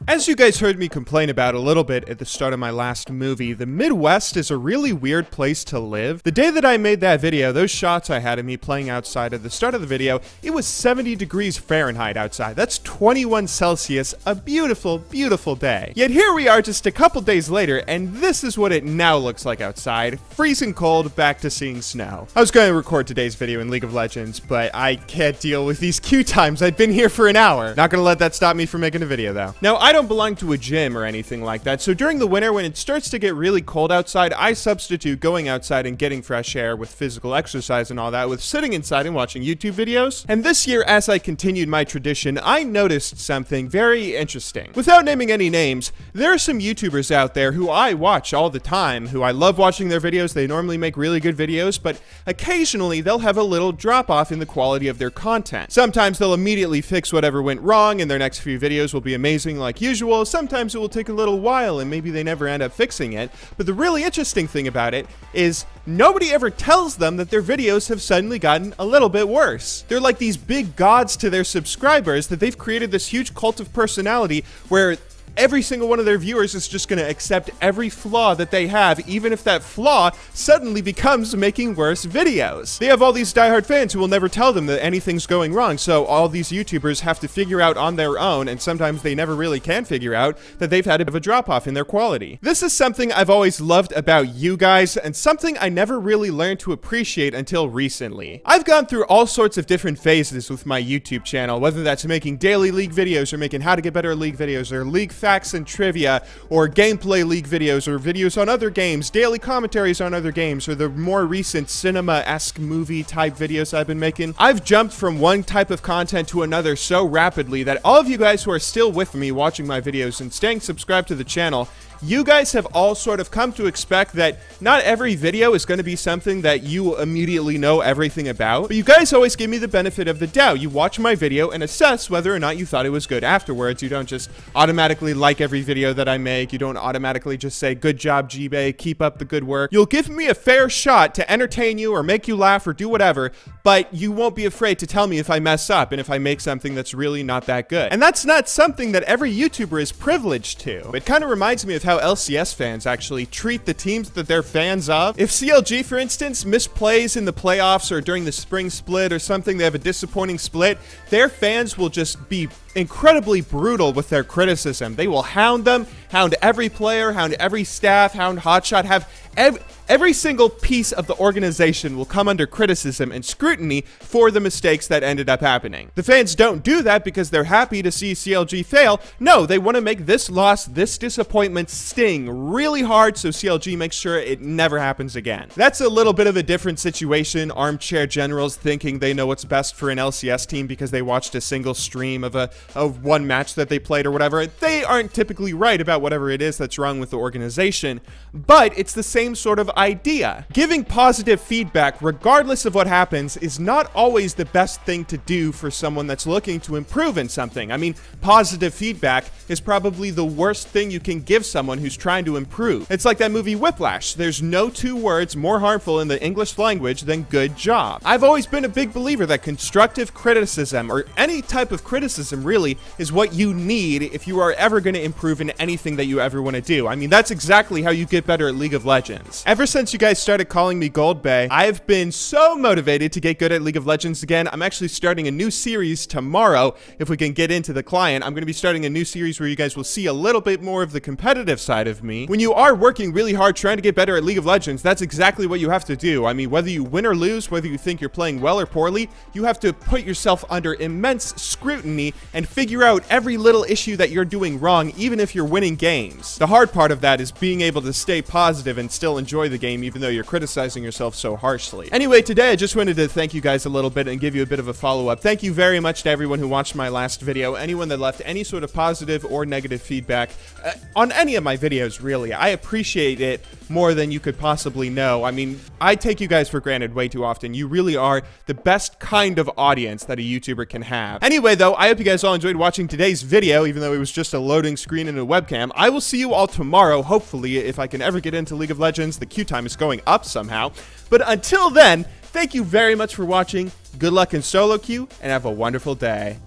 As you guys heard me complain about a little bit at the start of my last movie, the Midwest is a really weird place to live. The day that I made that video, those shots I had of me playing outside at the start of the video, it was 70 degrees Fahrenheit outside. That's 21 Celsius, a beautiful, beautiful day. Yet here we are just a couple days later, and this is what it now looks like outside. Freezing cold, back to seeing snow. I was going to record today's video in League of Legends, but I can't deal with these queue times. I'd been here for an hour. Not gonna let that stop me from making a video though. Now, I don't belong to a gym or anything like that, so during the winter when it starts to get really cold outside, I substitute going outside and getting fresh air with physical exercise and all that with sitting inside and watching YouTube videos. And this year, as I continued my tradition, I noticed something very interesting. Without naming any names, there are some YouTubers out there who I watch all the time, who I love watching their videos. They normally make really good videos, but occasionally they'll have a little drop off in the quality of their content. Sometimes they'll immediately fix whatever went wrong and their next few videos will be amazing like usual. Sometimes it will take a little while and maybe they never end up fixing it. But the really interesting thing about it is nobody ever tells them that their videos have suddenly gotten a little bit worse. They're like these big gods to their subscribers that they've created this huge cult of personality where every single one of their viewers is just going to accept every flaw that they have, even if that flaw suddenly becomes making worse videos. They have all these diehard fans who will never tell them that anything's going wrong, so all these YouTubers have to figure out on their own, and sometimes they never really can figure out, that they've had a bit of a drop-off in their quality. This is something I've always loved about you guys, and something I never really learned to appreciate until recently. I've gone through all sorts of different phases with my YouTube channel, whether that's making daily League videos, or making how to get better at League videos, or League facts and trivia, or gameplay League videos, or videos on other games, daily commentaries on other games, or the more recent cinema-esque movie type videos I've been making. I've jumped from one type of content to another so rapidly that all of you guys who are still with me watching my videos and staying subscribed to the channel, you guys have all sort of come to expect that not every video is going to be something that you immediately know everything about, but you guys always give me the benefit of the doubt. You watch my video and assess whether or not you thought it was good afterwards. You don't just automatically like every video that I make. You don't automatically just say, good job, G-Bay, keep up the good work. You'll give me a fair shot to entertain you or make you laugh or do whatever, but you won't be afraid to tell me if I mess up and if I make something that's really not that good. And that's not something that every YouTuber is privileged to. It kind of reminds me of how LCS fans actually treat the teams that they're fans of. If CLG, for instance, misplays in the playoffs or during the spring split or something, they have a disappointing split, their fans will just be incredibly brutal with their criticism. They will hound them, hound every player, hound every staff, hound Hotshot, have every single piece of the organization will come under criticism and scrutiny for the mistakes that ended up happening. The fans don't do that because they're happy to see CLG fail. No, they want to make this loss, this disappointment sting really hard so CLG makes sure it never happens again. That's a little bit of a different situation. Armchair generals thinking they know what's best for an LCS team because they watched a single stream of one match that they played or whatever. They aren't typically right about whatever it is that's wrong with the organization, but it's the same sort of idea. Giving positive feedback, regardless of what happens, is not always the best thing to do for someone that's looking to improve in something. I mean, positive feedback is probably the worst thing you can give someone who's trying to improve. It's like that movie Whiplash. There's no two words more harmful in the English language than good job. I've always been a big believer that constructive criticism, or any type of criticism really, is what you need if you are ever going to improve in anything that you ever want to do. I mean, that's exactly how you get better at League of Legends. Ever since you guys started calling me Gold Bay, I've been so motivated to get good at League of Legends again. I'm actually starting a new series tomorrow. If we can get into the client, I'm going to be starting a new series where you guys will see a little bit more of the competitive side of me. When you are working really hard trying to get better at League of Legends, that's exactly what you have to do. I mean, whether you win or lose, whether you think you're playing well or poorly, you have to put yourself under immense scrutiny and figure out every little issue that you're doing wrong, even if you're winning games. The hard part of that is being able to stay positive and still enjoy the game even though you're criticizing yourself so harshly. Anyway, today I just wanted to thank you guys a little bit and give you a bit of a follow-up. Thank you very much to everyone who watched my last video, anyone that left any sort of positive or negative feedback on any of my videos, really. I appreciate it more than you could possibly know. I mean, I take you guys for granted way too often. You really are the best kind of audience that a YouTuber can have. Anyway, though, I hope you guys all enjoyed watching today's video, even though it was just a loading screen and a webcam. I will see you all tomorrow, hopefully, if I can ever get into League of Legends. The queue time is going up somehow. But until then, thank you very much for watching. Good luck in solo queue, and have a wonderful day.